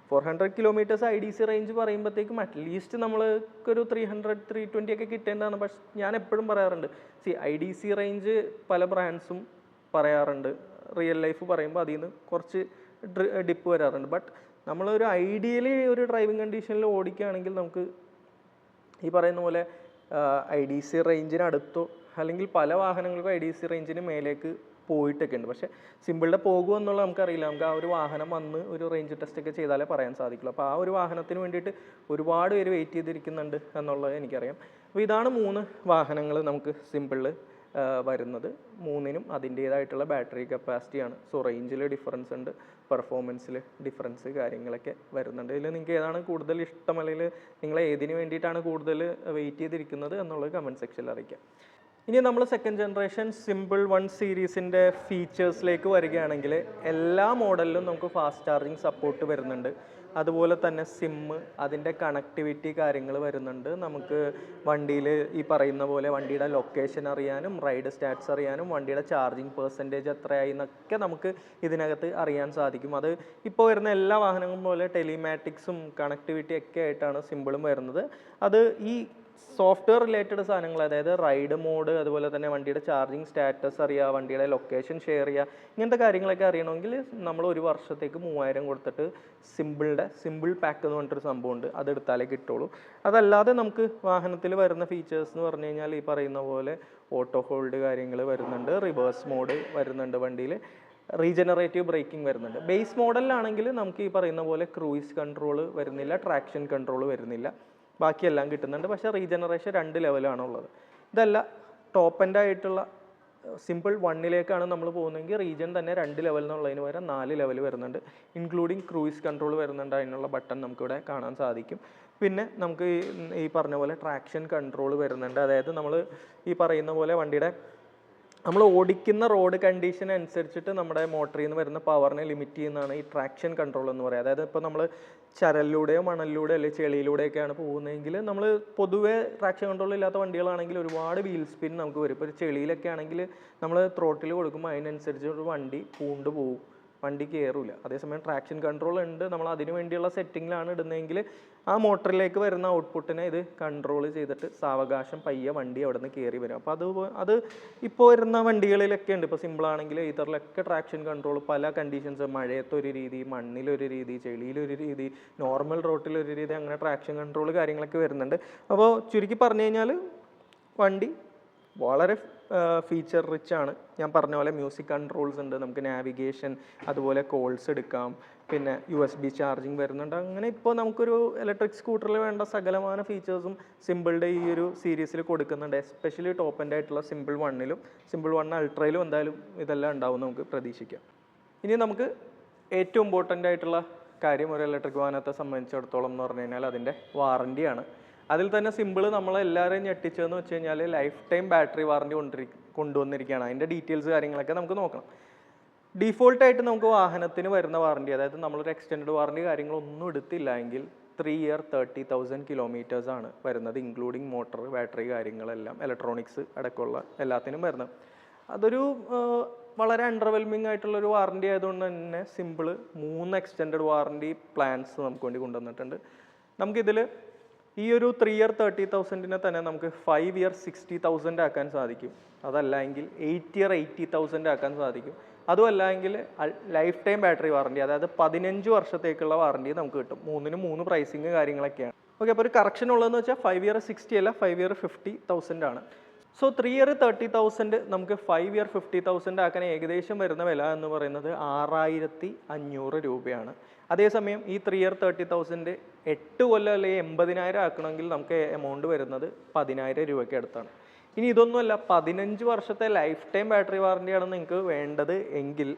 400 kilometres IDC range പറയുമ്പോഴത്തേക്കും അറ്റ്ലീസ്റ്റ് നമ്മൾക്കൊരു 300-320 ഒക്കെ കിട്ടേണ്ടതാണ്. പക്ഷെ ഞാൻ എപ്പോഴും പറയാറുണ്ട്, IDC റേഞ്ച് പല ബ്രാൻഡ്സും പറയാറുണ്ട്. റിയൽ ലൈഫ് പറയുമ്പോൾ അതിൽ നിന്ന് കുറച്ച് ഡിപ്പ് വരാറുണ്ട്. ബട്ട് നമ്മളൊരു ഐഡിയലി ഒരു ഡ്രൈവിംഗ് കണ്ടീഷനിൽ ഓടിക്കുകയാണെങ്കിൽ നമുക്ക് ഈ പറയുന്ന പോലെ IDC റേഞ്ചിനടുത്തോ അല്ലെങ്കിൽ പല വാഹനങ്ങൾക്കും IDC റേഞ്ചിന് മേലേക്ക് പോയിട്ടൊക്കെ ഉണ്ട്. പക്ഷേ സിമ്പിളിൻ്റെ പോകുമോ എന്നുള്ളത് നമുക്കറിയില്ല. നമുക്ക് ആ ഒരു വാഹനം വന്ന് ഒരു റേഞ്ച് ടെസ്റ്റ് ഒക്കെ ചെയ്താലേ പറയാൻ സാധിക്കുള്ളൂ. അപ്പോൾ ആ ഒരു വാഹനത്തിന് വേണ്ടിയിട്ട് ഒരുപാട് പേര് വെയിറ്റ് ചെയ്തിരിക്കുന്നുണ്ട് എന്നുള്ളത് എനിക്കറിയാം. അപ്പോൾ ഇതാണ് 3 വാഹനങ്ങൾ നമുക്ക് സിമ്പിളിൽ വരുന്നത്. 3നും അതിൻ്റേതായിട്ടുള്ള ബാറ്ററി കപ്പാസിറ്റിയാണ്. സോ റേഞ്ചിൽ ഡിഫറൻസ് ഉണ്ട്, പെർഫോമൻസിൽ ഡിഫറൻസ് കാര്യങ്ങളൊക്കെ വരുന്നുണ്ട്. ഇതിൽ നിങ്ങൾക്ക് ഏതാണ് കൂടുതൽ ഇഷ്ടം, അല്ലെങ്കിൽ നിങ്ങൾ ഏതിന് വേണ്ടിയിട്ടാണ് കൂടുതൽ വെയിറ്റ് ചെയ്തിരിക്കുന്നത് എന്നുള്ളത് കമൻറ്റ് സെക്ഷനിൽ അറിയിക്കാം. ഇനി നമ്മൾ സെക്കൻഡ് ജനറേഷൻ സിമ്പിൾ 1 സീരീസിൻ്റെ ഫീച്ചേഴ്സിലേക്ക് വരികയാണെങ്കിൽ എല്ലാ മോഡലിലും നമുക്ക് ഫാസ്റ്റ് ചാർജിങ് സപ്പോർട്ട് വരുന്നുണ്ട്. അതുപോലെ തന്നെ സിമ്മ്, അതിൻ്റെ കണക്ടിവിറ്റി കാര്യങ്ങൾ വരുന്നുണ്ട്. നമുക്ക് വണ്ടിയിൽ ഈ പറയുന്ന പോലെ വണ്ടിയുടെ ലൊക്കേഷൻ അറിയാനും റൈഡ് സ്റ്റാറ്റ്സ് അറിയാനും വണ്ടിയുടെ ചാർജിങ് പെർസെൻറ്റേജ് എത്രയായി എന്നൊക്കെ നമുക്ക് ഇതിനകത്ത് അറിയാൻ സാധിക്കും. അത് ഇപ്പോൾ വരുന്ന എല്ലാ വാഹനങ്ങളും പോലെ ടെലിമാറ്റിക്സും കണക്ടിവിറ്റി ഒക്കെ ആയിട്ടാണ് സിമ്പിളും വരുന്നത്. അത് ഈ സോഫ്റ്റ്വെയർ റിലേറ്റഡ് സാധനങ്ങൾ, അതായത് റൈഡ് മോഡ്, അതുപോലെ തന്നെ വണ്ടിയുടെ ചാർജിങ് സ്റ്റാറ്റസ് അറിയുക, വണ്ടിയുടെ ലൊക്കേഷൻ ഷെയർ ചെയ്യുക, ഇങ്ങനത്തെ കാര്യങ്ങളൊക്കെ അറിയണമെങ്കിൽ നമ്മൾ 1 വർഷത്തേക്ക് 3000 കൊടുത്തിട്ട് സിമ്പിൾ പാക്ക് എന്ന് പറഞ്ഞിട്ടൊരു സംഭവമുണ്ട്, അതെടുത്താലേ കിട്ടുള്ളൂ. അതല്ലാതെ നമുക്ക് വാഹനത്തിൽ വരുന്ന ഫീച്ചേഴ്സ് എന്ന് പറഞ്ഞു കഴിഞ്ഞാൽ ഈ പറയുന്ന പോലെ ഓട്ടോ ഹോൾഡ് കാര്യങ്ങൾ വരുന്നുണ്ട്, റിവേഴ്സ് മോഡ് വരുന്നുണ്ട്, വണ്ടിയിൽ റീജനറേറ്റീവ് ബ്രേക്കിംഗ് വരുന്നുണ്ട്. ബേസ് മോഡലിലാണെങ്കിൽ നമുക്ക് ഈ പറയുന്ന പോലെ ക്രൂയിസ് കൺട്രോൾ വരുന്നില്ല, ട്രാക്ഷൻ കൺട്രോൾ വരുന്നില്ല, ബാക്കിയെല്ലാം കിട്ടുന്നുണ്ട്. പക്ഷേ റീജനറേഷൻ 2 ലെവലാണുള്ളത്. ഇതല്ല ടോപ്പ് എൻഡ് ആയിട്ടുള്ള സിമ്പിൾ 1ലേക്കാണ് നമ്മൾ പോകുന്നതെങ്കിൽ റീജൻ തന്നെ 2 ലെവൽ എന്നുള്ളതിന് പകരം 4 ലെവൽ വരുന്നുണ്ട്. ഇൻക്ലൂഡിങ് ക്രൂയിസ് കൺട്രോൾ വരുന്നുണ്ട്. അതിനുള്ള ബട്ടൺ നമുക്കിവിടെ കാണാൻ സാധിക്കും. പിന്നെ നമുക്ക് ഈ പറഞ്ഞ പോലെ ട്രാക്ഷൻ കൺട്രോൾ വരുന്നുണ്ട്. അതായത് നമ്മൾ ഈ പറയുന്ന പോലെ വണ്ടിയുടെ നമ്മൾ ഓടിക്കുന്ന റോഡ് കണ്ടീഷൻ അനുസരിച്ചിട്ട് നമ്മുടെ മോട്ടറിൽ നിന്ന് വരുന്ന പവറിനെ ലിമിറ്റ് ചെയ്യുന്നതാണ് ഈ ട്രാക്ഷൻ കൺട്രോൾ എന്ന് പറയുന്നത്. അതായത് ഇപ്പോൾ നമ്മൾ ചരലിലൂടെയോ മണലിലൂടെയോ അല്ലെങ്കിൽ ചെളിയിലൂടെയൊക്കെയാണ് പോകുന്നതെങ്കിൽ നമ്മൾ പൊതുവേ ട്രാക്ഷൻ കൺട്രോൾ ഇല്ലാത്ത വണ്ടികളാണെങ്കിൽ ഒരുപാട് വീൽ സ്പിൻ നമുക്ക് വരും. ഇപ്പോൾ ഒരു ചെളിയിലൊക്കെ ആണെങ്കിൽ നമ്മൾ ത്രോട്ടിൽ കൊടുക്കുമ്പോൾ അതിനനുസരിച്ച് ഒരു വണ്ടി പൂണ്ട് പോകും, വണ്ടി കയറില്ല. അതേസമയം ട്രാക്ഷൻ കൺട്രോൾ ഉണ്ട്, നമ്മൾ അതിന് വേണ്ടിയുള്ള സെറ്റിങ്ങിലാണ് ഇടുന്നതെങ്കിൽ ആ മോട്ടറിലേക്ക് വരുന്ന ഔട്ട്പുട്ടിനെ ഇത് കൺട്രോൾ ചെയ്തിട്ട് സാവകാശം പയ്യെ വണ്ടി അവിടെ നിന്ന് കയറി വരും. അപ്പോൾ അത് ഇപ്പോൾ വരുന്ന വണ്ടികളിലൊക്കെ ഉണ്ട്. ഇപ്പോൾ സിമ്പിളാണെങ്കിൽ ഇതറിലൊക്കെ ട്രാക്ഷൻ കൺട്രോൾ പല കണ്ടീഷൻസ്, മഴയത്തൊരു രീതി, മണ്ണിലൊരു രീതി, ചെളിയിലൊരു രീതി, നോർമൽ റോട്ടിലൊരു രീതി, അങ്ങനെ ട്രാക്ഷൻ കൺട്രോൾ കാര്യങ്ങളൊക്കെ വരുന്നുണ്ട്. അപ്പോൾ ചുരുക്കി പറഞ്ഞു കഴിഞ്ഞാൽ വണ്ടി വളരെ ഫീച്ചർ റിച്ച് ആണ്. ഞാൻ പറഞ്ഞ പോലെ മ്യൂസിക് കൺട്രോൾസ് ഉണ്ട്, നമുക്ക് നാവിഗേഷൻ, അതുപോലെ കോൾസ് എടുക്കാം, പിന്നെ USB ചാർജിങ് വരുന്നുണ്ട്. അങ്ങനെ ഇപ്പോൾ നമുക്കൊരു ഇലക്ട്രിക് സ്കൂട്ടറിൽ വേണ്ട സകലമായ ഫീച്ചേഴ്സും സിമ്പിളുടെ ഈ ഒരു സീരീസിൽ കൊടുക്കുന്നുണ്ട്. എസ്പെഷ്യലി ടോപ്പ് എൻഡ് ആയിട്ടുള്ള സിമ്പിൾ 1ലും സിമ്പിൾ 1 അൾട്രയിലും എന്തായാലും ഇതെല്ലാം ഉണ്ടാവും നമുക്ക് പ്രതീക്ഷിക്കാം. ഇനി നമുക്ക് ഏറ്റവും ഇമ്പോർട്ടൻ്റ് ആയിട്ടുള്ള കാര്യം ഒരു ഇലക്ട്രിക് വാഹനത്തെ സംബന്ധിച്ചിടത്തോളം എന്ന് പറഞ്ഞു കഴിഞ്ഞാൽ അതിൻ്റെ വാറണ്ടിയാണ്. അതിൽ തന്നെ സിമ്പിൾ നമ്മളെല്ലാവരെയും ഞെട്ടിച്ചതെന്ന് വെച്ച് കഴിഞ്ഞാൽ ലൈഫ് ടൈം ബാറ്ററി വാറണ്ടി കൊണ്ടുവന്നിരിക്കുകയാണ്. അതിൻ്റെ ഡീറ്റെയിൽസ് കാര്യങ്ങളൊക്കെ നമുക്ക് നോക്കണം. ഡീഫോൾട്ടായിട്ട് നമുക്ക് വാഹനത്തിന് വരുന്ന വാറണ്ടി, അതായത് നമ്മളൊരു എക്സ്റ്റൻഡ് വാറണ്ടി കാര്യങ്ങളൊന്നും എടുത്തില്ല എങ്കിൽ 3 ഇയർ 30,000 കിലോമീറ്റേഴ്സ് ആണ് വരുന്നത്, ഇൻക്ലൂഡിങ് മോട്ടർ, ബാറ്ററി കാര്യങ്ങളെല്ലാം, ഇലക്ട്രോണിക്സ് അടക്കമുള്ള എല്ലാത്തിനും വരുന്നത്. അതൊരു വളരെ അണ്ടർവെൽമിംഗ് ആയിട്ടുള്ളൊരു വാറണ്ടി ആയതുകൊണ്ട് തന്നെ സിമ്പിൾ 3 എക്സ്റ്റൻഡ് വാറണ്ടി പ്ലാൻസ് നമുക്ക് വേണ്ടി കൊണ്ടുവന്നിട്ടുണ്ട്. നമുക്കിതിൽ ഈ ഒരു 3 ഇയർ 30,000 തന്നെ നമുക്ക് 5 ഇയർ 60,000 ആക്കാൻ സാധിക്കും. അതല്ലെങ്കിൽ 8 ഇയർ 80,000 ആക്കാൻ സാധിക്കും. അതുമല്ല എങ്കിൽ ലൈഫ് ടൈം ബാറ്ററി വാറണ്ടി, അതായത് 15 വർഷത്തേക്കുള്ള വാറണ്ടി നമുക്ക് കിട്ടും. 3നും 3 പ്രൈസിങ് കാര്യങ്ങളൊക്കെയാണ്. ഓക്കെ, അപ്പോൾ ഒരു കറക്ഷൻ ഉള്ളതെന്ന് വെച്ചാൽ 5 ഇയർ 60 അല്ല, 5 ഇയർ 50,000 ആണ്. സോ 3 ഇയർ 30,000 നമുക്ക് 5 ഇയർ 50,000 ആക്കാൻ ഏകദേശം വരുന്ന വില എന്ന് പറയുന്നത് 6,500 രൂപയാണ്. അതേസമയം ഈ 3 ഇയർ 30,000 8 കൊല്ലം അല്ലെങ്കിൽ 80,000 ആക്കണമെങ്കിൽ നമുക്ക് എമൗണ്ട് വരുന്നത് 10,000 രൂപയ്ക്ക് അടുത്താണ്. ഇനി ഇതൊന്നുമല്ല, 15 വർഷത്തെ ലൈഫ് ടൈം ബാറ്ററി വാറണ്ടിയാണ് നിങ്ങൾക്ക് വേണ്ടത് എങ്കിൽ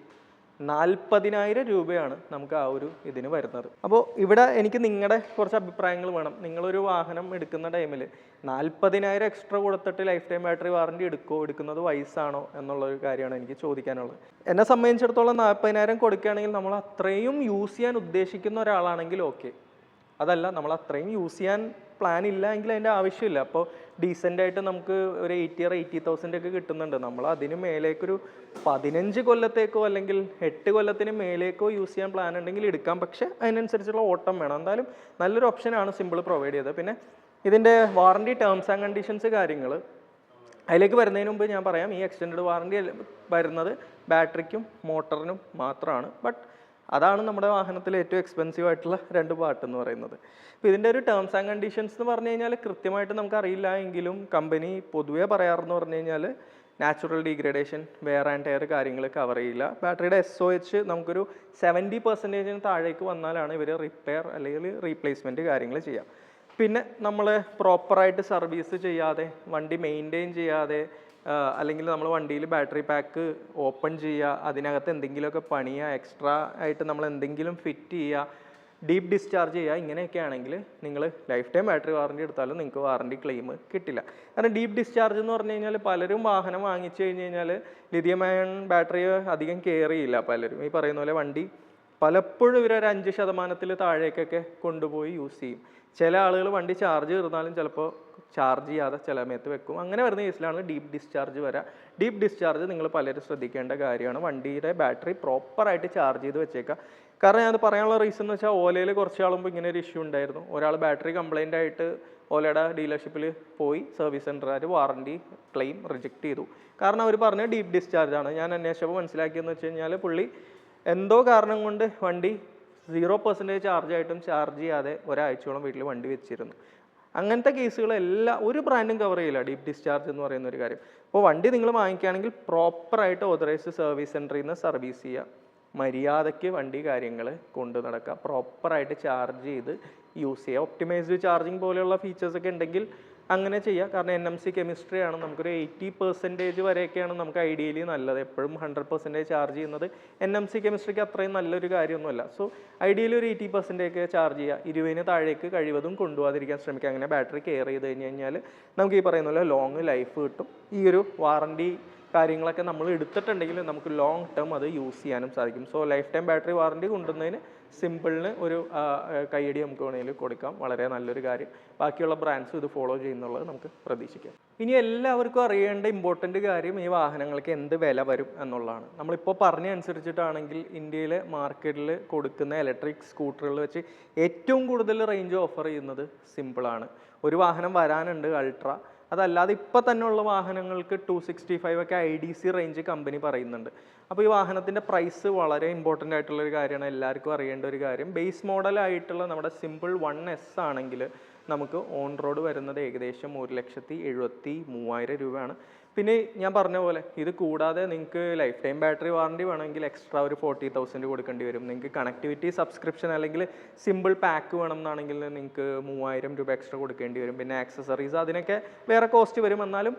40,000 രൂപയാണ് നമുക്ക് ആ ഒരു ഇതിന് വരുന്നത്. അപ്പോൾ ഇവിടെ എനിക്ക് നിങ്ങളുടെ കുറച്ച് അഭിപ്രായങ്ങൾ വേണം. നിങ്ങളൊരു വാഹനം എടുക്കുന്ന ടൈമിൽ 40,000 എക്സ്ട്രാ കൊടുത്തിട്ട് ലൈഫ് ടൈം ബാറ്ററി വാറണ്ടി എടുക്കുന്നത് വൈസാണോ എന്നുള്ളൊരു കാര്യമാണ് എനിക്ക് ചോദിക്കാനുള്ളത്. എന്നെ സംബന്ധിച്ചിടത്തോളം 40,000 കൊടുക്കുകയാണെങ്കിൽ നമ്മൾ അത്രയും യൂസ് ചെയ്യാൻ ഉദ്ദേശിക്കുന്ന ഒരാളാണെങ്കിൽ ഓക്കെ. അതല്ല, നമ്മൾ അത്രയും യൂസ് ചെയ്യാൻ പ്ലാൻ ഇല്ല എങ്കിൽ അതിൻ്റെ ആവശ്യമില്ല. അപ്പോൾ ഡീസൻ്റായിട്ട് നമുക്ക് ഒരു 8 ഇയർ 80,000 ഒക്കെ കിട്ടുന്നുണ്ട്. നമ്മൾ അതിന് മേലേക്കൊരു 15 കൊല്ലത്തേക്കോ അല്ലെങ്കിൽ 8 കൊല്ലത്തിന് മേലേക്കോ യൂസ് ചെയ്യാൻ പ്ലാൻ ഉണ്ടെങ്കിൽ എടുക്കാം. പക്ഷേ അതിനനുസരിച്ചുള്ള ഓട്ടം വേണം. എന്തായാലും നല്ലൊരു ഓപ്ഷനാണ് സിമ്പിൾ പ്രൊവൈഡ് ചെയ്തത്. പിന്നെ ഇതിൻ്റെ വാറണ്ടി ടേംസ് ആൻഡ് കണ്ടീഷൻസ് കാര്യങ്ങൾ അതിലേക്ക് വരുന്നതിന് മുമ്പ് ഞാൻ പറയാം, ഈ എക്സ്റ്റൻഡ് വാറണ്ടി വരുന്നത് ബാറ്ററിക്കും മോട്ടറിനും മാത്രമാണ്. ബട്ട് അതാണ് നമ്മുടെ വാഹനത്തിൽ ഏറ്റവും എക്സ്പെൻസീവ് ആയിട്ടുള്ള 2 പാർട്ട് എന്ന് പറയുന്നത്. അപ്പോൾ ഇതിൻ്റെ ഒരു ടേംസ് ആൻഡ് കണ്ടീഷൻസ് എന്ന് പറഞ്ഞു കഴിഞ്ഞാൽ കൃത്യമായിട്ട് നമുക്ക് അറിയില്ല എങ്കിലും കമ്പനി പൊതുവേ പറയാറെന്ന് പറഞ്ഞു കഴിഞ്ഞാൽ natural degradation, wear and tear കാര്യങ്ങൾ കവർ ചെയ്യില്ല. ബാറ്ററിയുടെ SOH നമുക്കൊരു 70% താഴേക്ക് വന്നാലാണ് ഇവർ റിപ്പയർ അല്ലെങ്കിൽ റീപ്ലേസ്മെൻറ്റ് കാര്യങ്ങൾ ചെയ്യുക. പിന്നെ നമ്മൾ പ്രോപ്പറായിട്ട് സർവീസ് ചെയ്യാതെ, വണ്ടി മെയിൻറ്റെയിൻ ചെയ്യാതെ, അല്ലെങ്കിൽ നമ്മൾ വണ്ടിയിൽ ബാറ്ററി പാക്ക് ഓപ്പൺ ചെയ്യുക, അതിനകത്ത് എന്തെങ്കിലുമൊക്കെ പണിയുക, എക്സ്ട്രാ ആയിട്ട് നമ്മൾ എന്തെങ്കിലും ഫിറ്റ് ചെയ്യുക, ഡീപ്പ് ഡിസ്ചാർജ് ചെയ്യുക, ഇങ്ങനെയൊക്കെ ആണെങ്കിൽ നിങ്ങൾ ലൈഫ് ടൈം ബാറ്ററി വാറണ്ടി എടുത്താലും നിങ്ങൾക്ക് വാറണ്ടി ക്ലെയിം കിട്ടില്ല. കാരണം ഡീപ്പ് ഡിസ്ചാർജ് എന്ന് പറഞ്ഞു കഴിഞ്ഞാൽ പലരും വാഹനം വാങ്ങിച്ചു കഴിഞ്ഞ് കഴിഞ്ഞാൽ ലിഥിയം അയൺ ബാറ്ററി അധികം കെയർ ചെയ്യില്ല. പലരും ഈ പറയുന്ന പോലെ വണ്ടി പലപ്പോഴും ഇവരൊരു 5% താഴേക്കൊക്കെ കൊണ്ടുപോയി യൂസ് ചെയ്യും. ചില ആളുകൾ വണ്ടി ചാർജ് തീർന്നാലും ചിലപ്പോൾ ചാർജ് ചെയ്യാതെ ചില സമയത്ത് വെക്കും. അങ്ങനെ വരുന്ന കേസിലാണ് ഡീപ്പ് ഡിസ്ചാർജ് വരിക. ഡീപ്പ് ഡിസ്ചാർജ് നിങ്ങൾ പലരും ശ്രദ്ധിക്കേണ്ട കാര്യമാണ്. വണ്ടിയുടെ ബാറ്ററി പ്രോപ്പറായിട്ട് ചാർജ് ചെയ്ത് വെച്ചേക്കുക. കാരണം ഞാനത് പറയാനുള്ള റീസൺ എന്ന് വെച്ചാൽ ഓലയിൽ കുറച്ച് ആളുമ്പോൾ ഇങ്ങനെ ഒരു ഇഷ്യൂ ഉണ്ടായിരുന്നു. ഒരാൾ ബാറ്ററി കംപ്ലൈൻ്റ് ആയിട്ട് ഓലയുടെ ഡീലർഷിപ്പിൽ പോയി സർവീസ് സെൻ്ററുകാർ വാറണ്ടി ക്ലെയിം റിജക്റ്റ് ചെയ്തു. കാരണം അവർ പറഞ്ഞ ഡീപ്പ് ഡിസ്ചാർജ് ആണ്. ഞാൻ അന്വേഷിച്ചപ്പോൾ മനസ്സിലാക്കിയെന്ന് വെച്ച് കഴിഞ്ഞാൽ പുള്ളി എന്തോ കാരണം കൊണ്ട് വണ്ടി 0% ചാർജ് ആയിട്ടും ചാർജ് ചെയ്യാതെ ഒരാഴ്ചയോളം വീട്ടിൽ വണ്ടി വെച്ചിരുന്നു. അങ്ങനത്തെ കേസുകളെല്ലാം ഒരു ബ്രാൻഡും കവർ ചെയ്യില്ല ഡീപ്പ് ഡിസ്ചാർജ് എന്ന് പറയുന്ന ഒരു കാര്യം. അപ്പോൾ വണ്ടി നിങ്ങൾ വാങ്ങിക്കുകയാണെങ്കിൽ പ്രോപ്പറായിട്ട് ഓതറൈസ്ഡ് സർവീസ് സെൻറ്ററിൽ നിന്ന് സർവീസ് ചെയ്യുക, മര്യാദയ്ക്ക് വണ്ടി കാര്യങ്ങൾ കൊണ്ടു നടക്കുക, പ്രോപ്പറായിട്ട് ചാർജ് ചെയ്ത് യൂസ് ചെയ്യുക. ഒപ്റ്റിമൈസ്ഡ് ചാർജിങ് പോലെയുള്ള ഫീച്ചേഴ്സൊക്കെ ഉണ്ടെങ്കിൽ അങ്ങനെ ചെയ്യുക. കാരണം NMC കെമിസ്ട്രിയാണ്, നമുക്കൊരു 80% വരെയൊക്കെയാണ് നമുക്ക് ഐഡിയലി നല്ലത്. എപ്പോഴും 100% ചാർജ് ചെയ്യുന്നത് NMC കെമിസ്ട്രിക്ക് അത്രയും നല്ലൊരു കാര്യമൊന്നുമല്ല. സോ ഐഡിയലി ഒരു 80% ചാർജ് ചെയ്യുക, 20 താഴേക്ക് കഴിവതും കൊണ്ടുപോകാതിരിക്കാൻ ശ്രമിക്കുക. അങ്ങനെ ബാറ്ററി കെയർ ചെയ്ത് കഴിഞ്ഞ് കഴിഞ്ഞാൽ നമുക്ക് ഈ പറയുന്ന പോലെ ലോങ് ലൈഫ് കിട്ടും. ഈ ഒരു വാറണ്ടി കാര്യങ്ങളൊക്കെ നമ്മൾ എടുത്തിട്ടുണ്ടെങ്കിൽ നമുക്ക് ലോങ് ടേം അത് യൂസ് ചെയ്യാനും സാധിക്കും. So life time battery warranty കൊണ്ടുവന്നതിന് സിമ്പിളിന് ഒരു കൈയടി നമുക്ക് വേണമെങ്കിൽ കൊടുക്കാം. വളരെ നല്ലൊരു കാര്യം. ബാക്കിയുള്ള ബ്രാൻഡ്സും ഇത് ഫോളോ ചെയ്യുന്നുള്ളത് നമുക്ക് പ്രതീക്ഷിക്കാം. ഇനി എല്ലാവർക്കും അറിയേണ്ട ഇമ്പോർട്ടൻ്റ് കാര്യം ഈ വാഹനങ്ങൾക്ക് എന്ത് വില വരും എന്നുള്ളതാണ്. നമ്മളിപ്പോൾ പറഞ്ഞ അനുസരിച്ചിട്ടാണെങ്കിൽ ഇന്ത്യയിലെ മാർക്കറ്റിൽ കൊടുക്കുന്ന ഇലക്ട്രിക് സ്കൂട്ടറുകൾ വെച്ച് ഏറ്റവും കൂടുതൽ റേഞ്ച് ഓഫർ ചെയ്യുന്നത് സിമ്പിളാണ്. ഒരു വാഹനം വരാനുണ്ട് അൾട്ര. അതല്ലാതെ ഇപ്പോൾ തന്നെ ഉള്ള വാഹനങ്ങൾക്ക് 265 ഒക്കെ IDC റേഞ്ച് കമ്പനി പറയുന്നുണ്ട്. അപ്പോൾ ഈ വാഹനത്തിൻ്റെ പ്രൈസ് വളരെ ഇമ്പോർട്ടൻ്റ് ആയിട്ടുള്ളൊരു കാര്യമാണ്, എല്ലാവർക്കും അറിയേണ്ട ഒരു കാര്യം. ബേസ് മോഡലായിട്ടുള്ള നമ്മുടെ സിമ്പിൾ 1S ആണെങ്കിൽ നമുക്ക് ഓൺ റോഡ് വരുന്നത് ഏകദേശം 1,73,000 രൂപയാണ്. പിന്നെ ഞാൻ പറഞ്ഞ പോലെ ഇത് കൂടാതെ നിങ്ങൾക്ക് ലൈഫ് ടൈം ബാറ്ററി വാറണ്ടി വേണമെങ്കിൽ എക്സ്ട്രാ ഒരു 40,000 കൊടുക്കേണ്ടി വരും. നിങ്ങൾക്ക് കണക്ടിവിറ്റി സബ്സ്ക്രിപ്ഷൻ അല്ലെങ്കിൽ സിമ്പിൾ പാക്ക് വേണം എന്നാണെങ്കിൽ നിങ്ങൾക്ക് 3,000 രൂപ എക്സ്ട്രാ കൊടുക്കേണ്ടി വരും. പിന്നെ ആക്സസറീസ് അതിനൊക്കെ വേറെ കോസ്റ്റ് വരും. എന്നാലും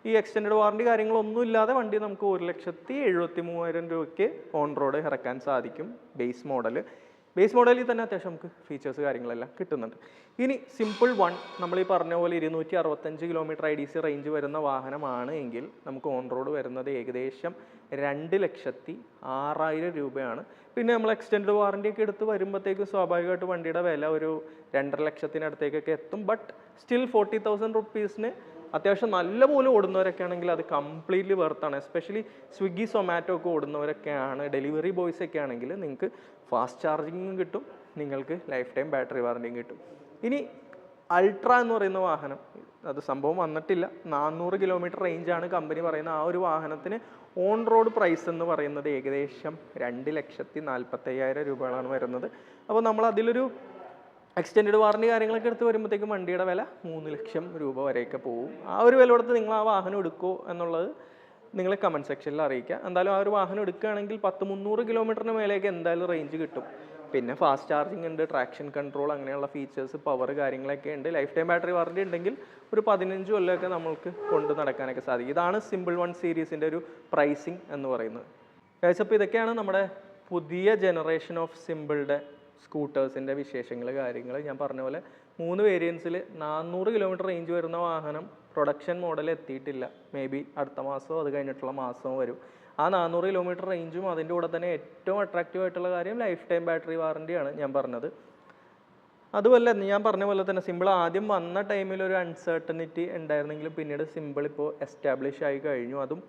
ഈ എക്സ്റ്റൻഡ് വാറണ്ടി കാര്യങ്ങളൊന്നും ഇല്ലാതെ വണ്ടി നമുക്ക് 1,73,000 രൂപയ്ക്ക് ഓൺ റോഡ് ഇറക്കാൻ സാധിക്കും. ബേസ് മോഡലിൽ തന്നെ അത്യാവശ്യം നമുക്ക് ഫീച്ചേഴ്സ് കാര്യങ്ങളെല്ലാം കിട്ടുന്നുണ്ട്. ഇനി സിമ്പിൾ 1 നമ്മൾ ഈ പറഞ്ഞ പോലെ 265 കിലോമീറ്റർ IDC റേഞ്ച് വരുന്ന വാഹനമാണ് എങ്കിൽ നമുക്ക് ഓൺ റോഡ് വരുന്നത് ഏകദേശം 2,06,000 രൂപയാണ്. പിന്നെ നമ്മൾ എക്സ്റ്റൻഡ് വാറണ്ടി ഒക്കെ എടുത്ത് വരുമ്പോഴത്തേക്കും സ്വാഭാവികമായിട്ട് വണ്ടിയുടെ വില ഒരു 2,00,000-അടുത്തേക്കൊക്കെ എത്തും. ബട്ട് സ്റ്റിൽ 40,000 റുപ്പീസിന് അത്യാവശ്യം നല്ലപോലെ ഓടുന്നവരൊക്കെ ആണെങ്കിൽ അത് കംപ്ലീറ്റ്ലി വെർത്താണ്. എസ്പെഷ്യലി സ്വിഗ്ഗി സൊമാറ്റോ ഒക്കെ ഓടുന്നവരൊക്കെയാണ്, ഡെലിവറി ബോയ്സ് ഒക്കെ ആണെങ്കിൽ നിങ്ങൾക്ക് ഫാസ്റ്റ് ചാർജിങ്ങും കിട്ടും, നിങ്ങൾക്ക് ലൈഫ് ടൈം ബാറ്ററി വാറണ്ടിയും കിട്ടും. ഇനി അൾട്ര എന്ന് പറയുന്ന വാഹനം, അത് സംഭവം വന്നിട്ടില്ല, 400 കിലോമീറ്റർ റേഞ്ചാണ് കമ്പനി പറയുന്ന. ആ ഒരു വാഹനത്തിന് ഓൺ റോഡ് പ്രൈസ് എന്ന് പറയുന്നത് ഏകദേശം 2,45,000 രൂപകളാണ് വരുന്നത്. അപ്പോൾ നമ്മൾ അതിലൊരു എക്സ്റ്റൻഡ് വാറണ്ടി കാര്യങ്ങളൊക്കെ എടുത്ത് വരുമ്പോഴത്തേക്കും വണ്ടിയുടെ വില 3 ലക്ഷം രൂപ വരെയൊക്കെ പോകും. ആ ഒരു വില കൊടുത്ത് നിങ്ങൾ ആ വാഹനം എടുക്കുമോ എന്നുള്ളത് നിങ്ങൾ കമൻറ്റ് സെക്ഷനിൽ അറിയിക്കുക. എന്തായാലും ആ ഒരു വാഹനം എടുക്കുകയാണെങ്കിൽ 100-300 കിലോമീറ്ററിന് മേലേക്ക് എന്തായാലും റേഞ്ച് കിട്ടും. പിന്നെ ഫാസ്റ്റ് ചാർജിങ് ഉണ്ട്, ട്രാക്ഷൻ കൺട്രോൾ, അങ്ങനെയുള്ള ഫീച്ചേഴ്സ്, പവർ കാര്യങ്ങളൊക്കെ ഉണ്ട്. ലൈഫ് ടൈം ബാറ്ററി വാറണ്ടി ഉണ്ടെങ്കിൽ ഒരു 15 കൊല്ലമൊക്കെ നമ്മൾക്ക് കൊണ്ട് നടക്കാനൊക്കെ സാധിക്കും. ഇതാണ് സിമ്പിൾ 1 സീരീസിൻ്റെ ഒരു പ്രൈസിങ് എന്ന് പറയുന്നത്. അപ്പോൾ ഇതൊക്കെയാണ് നമ്മുടെ പുതിയ ജനറേഷൻ ഓഫ് സിമ്പിളുടെ സ്കൂട്ടേഴ്സിൻ്റെ വിശേഷങ്ങൾ കാര്യങ്ങൾ. ഞാൻ പറഞ്ഞ പോലെ 3 വേരിയൻസിൽ 400 കിലോമീറ്റർ റേഞ്ച് വരുന്ന വാഹനം പ്രൊഡക്ഷൻ മോഡൽ എത്തിയിട്ടില്ല. മേ ബി അടുത്ത മാസമോ അത് കഴിഞ്ഞിട്ടുള്ള മാസമോ വരും. ആ 400 കിലോമീറ്റർ റേഞ്ചും അതിൻ്റെ കൂടെ തന്നെ ഏറ്റവും അട്രാക്റ്റീവ് ആയിട്ടുള്ള കാര്യം ലൈഫ് ടൈം ബാറ്ററി വാറണ്ടിയാണ് ഞാൻ പറഞ്ഞത്. അതുമല്ല ഞാൻ പറഞ്ഞ പോലെ തന്നെ സിമ്പിൾ ആദ്യം വന്ന ടൈമിൽ ഒരു അൺസർട്ടനിറ്റി ഉണ്ടായിരുന്നെങ്കിലും പിന്നീട് സിമ്പിൾ ഇപ്പോൾ എസ്റ്റാബ്ലിഷ് ആയി കഴിഞ്ഞു. അതും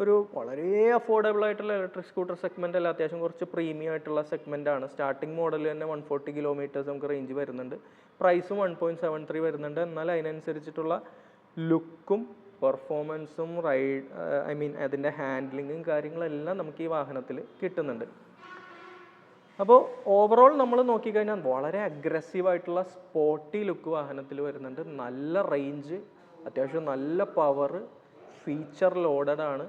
ഒരു വളരെ അഫോർഡബിൾ ആയിട്ടുള്ള ഇലക്ട്രിക് സ്കൂട്ടർ സെഗ്മെൻ്റ് അല്ല, അത്യാവശ്യം കുറച്ച് പ്രീമിയം ആയിട്ടുള്ള സെഗ്മെൻറ്റാണ്. സ്റ്റാർട്ടിംഗ് മോഡൽ തന്നെ 140 കിലോമീറ്റേഴ്സ് നമുക്ക് റേഞ്ച് വരുന്നുണ്ട്. പ്രൈസും 1.73 വരുന്നുണ്ട്. എന്നാൽ അതിനനുസരിച്ചിട്ടുള്ള ലുക്കും പെർഫോമൻസും അതിൻ്റെ ഹാൻഡ്ലിങ്ങും കാര്യങ്ങളെല്ലാം നമുക്ക് ഈ വാഹനത്തിൽ കിട്ടുന്നുണ്ട്. അപ്പോൾ ഓവറോൾ നമ്മൾ നോക്കിക്കഴിഞ്ഞാൽ വളരെ അഗ്രസീവായിട്ടുള്ള സ്പോർട്ടി ലുക്ക് വാഹനത്തിൽ വരുന്നുണ്ട്. നല്ല റേഞ്ച്, അത്യാവശ്യം നല്ല പവർ, ഫീച്ചർ ലോഡഡ് ആണ്,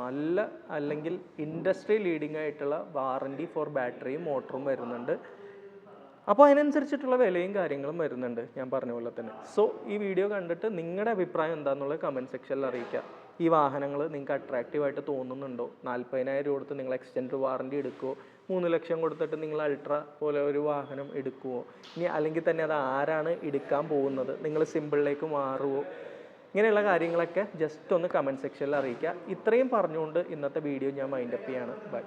നല്ല അല്ലെങ്കിൽ ഇൻഡസ്ട്രി ലീഡിംഗ് ആയിട്ടുള്ള വാറണ്ടി ഫോർ ബാറ്ററിയും മോട്ടറും വരുന്നുണ്ട്. അപ്പോൾ അതിനനുസരിച്ചിട്ടുള്ള വിലയും കാര്യങ്ങളും വരുന്നുണ്ട് ഞാൻ പറഞ്ഞ പോലെ തന്നെ. സോ ഈ വീഡിയോ കണ്ടിട്ട് നിങ്ങളുടെ അഭിപ്രായം എന്താണെന്നുള്ളത് കമൻറ്റ് സെക്ഷനിൽ അറിയിക്കുക. ഈ വാഹനങ്ങൾ നിങ്ങൾക്ക് അട്രാക്റ്റീവായിട്ട് തോന്നുന്നുണ്ടോ? 40,000 രൂപ കൊടുത്ത് നിങ്ങൾ എക്സ്റ്റൻഡ് വാറണ്ടി എടുക്കുമോ? 3 ലക്ഷം കൊടുത്തിട്ട് നിങ്ങൾ അൾട്ര പോലെ ഒരു വാഹനം എടുക്കുമോ? ഇനി അല്ലെങ്കിൽ തന്നെ അത് ആരാണ് എടുക്കാൻ പോകുന്നത്? നിങ്ങൾ സിമ്പിളിലേക്ക് മാറുമോ? ഇങ്ങനെയുള്ള കാര്യങ്ങളൊക്കെ ജസ്റ്റ് ഒന്ന് കമൻറ്റ് സെക്ഷനിൽ അറിയിക്കുക. ഇത്രയും പറഞ്ഞുകൊണ്ട് ഇന്നത്തെ വീഡിയോ ഞാൻ മൈൻഡപ്പ് ചെയ്യാണ്. ബൈ.